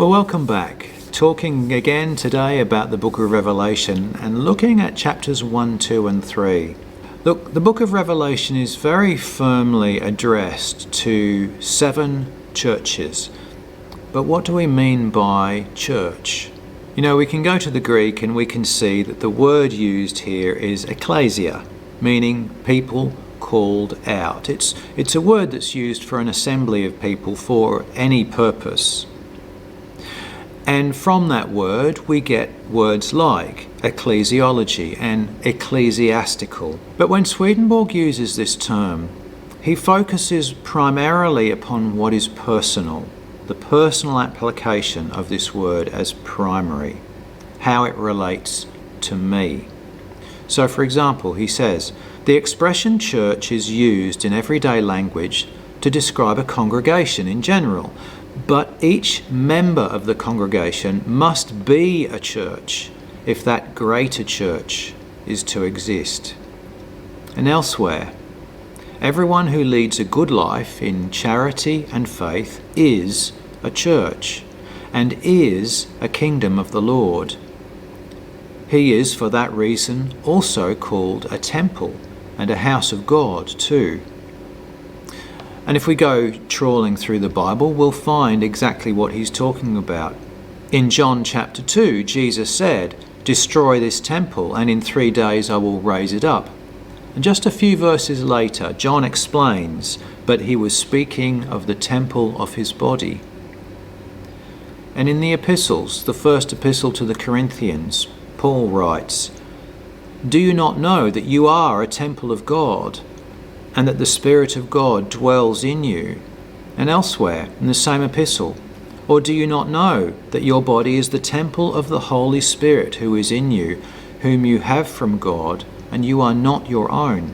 Well, welcome back. Talking again today about the book of Revelation and looking at chapters 1, 2 and 3. Look, the book of Revelation is very firmly addressed to 7 churches. But what do we mean by church? You know, we can go to the Greek and we can see that the word used here is ekklēsía, meaning people called out. It's a word that's used for an assembly of people for any purpose. And from that word we get words like ecclesiology and ecclesiastical. But when Swedenborg uses this term, he focuses primarily upon what is personal, the personal application of this word as primary, how it relates to me. So for example, he says, the expression church is used in everyday language to describe a congregation in general, but each member of the congregation must be a church if that greater church is to exist. And elsewhere, everyone who leads a good life in charity and faith is a church and is a kingdom of the Lord. He is, for that reason, also called a temple and a house of God too. And if we go trawling through the Bible, we'll find exactly what he's talking about. In John chapter 2, Jesus said, "Destroy this temple, and in 3 days I will raise it up." And just a few verses later, John explains, but he was speaking of the temple of his body. And in the epistles, the first epistle to the Corinthians, Paul writes, "Do you not know that you are a temple of God, and that the Spirit of God dwells in you?" And elsewhere in the same epistle, "Or do you not know that your body is the temple of the Holy Spirit who is in you, whom you have from God, and you are not your own?"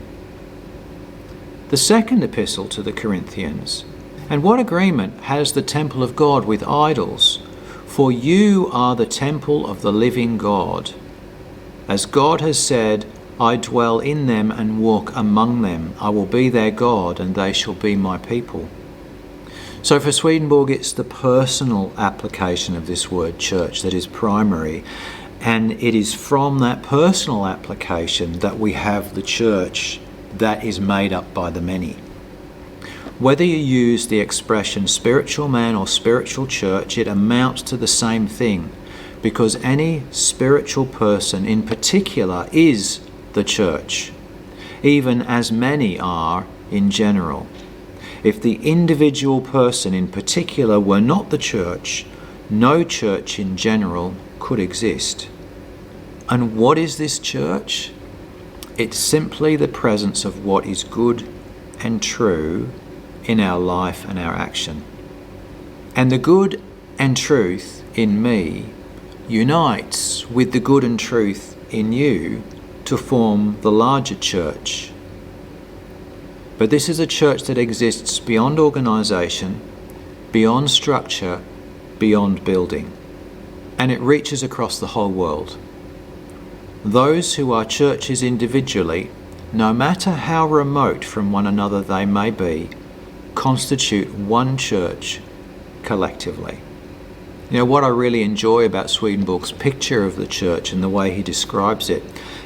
The second epistle to the Corinthians, "And what agreement has the temple of God with idols? For you are the temple of the living God. As God has said, I dwell in them and walk among them. I will be their God, and they shall be my people." So for Swedenborg, it's the personal application of this word church that is primary, and it is from that personal application that we have the church that is made up by the many. Whether you use the expression spiritual man or spiritual church, it amounts to the same thing, because any spiritual person in particular is the church, even as many are in general. If the individual person in particular were not the church, no church in general could exist. And what is this church? It's simply the presence of what is good and true in our life and our action. And the good and truth in me unites with the good and truth in you to form the larger church. But this is a church that exists beyond organisation, beyond structure, beyond building, and it reaches across the whole world. Those who are churches individually, no matter how remote from one another they may be, constitute one church collectively. You know, what I really enjoy about Swedenborg's picture of the church and the way he describes it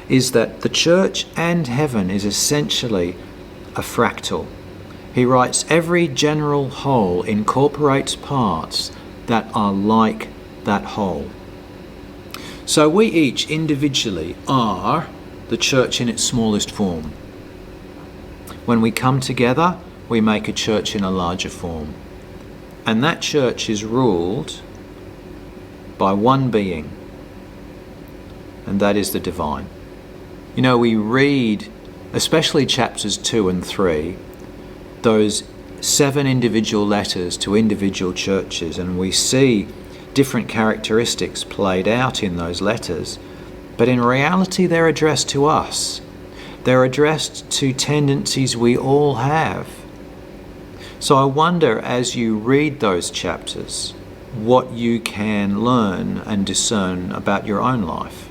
is that the church and heaven is essentially a fractal. He writes, every general whole incorporates parts that are like that whole. So we each individually are the church in its smallest form. When we come together, we make a church in a larger form. And that church is ruled by one being, and that is the divine. You know, we read, especially chapters 2 and 3, those 7 individual letters to individual churches, and we see different characteristics played out in those letters, but in reality they're addressed to us. They're addressed to tendencies we all have. So I wonder, as you read those chapters, what you can learn and discern about your own life.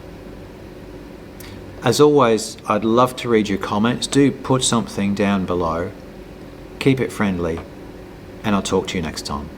As always, I'd love to read your comments. Do put something down below. Keep it friendly, and I'll talk to you next time.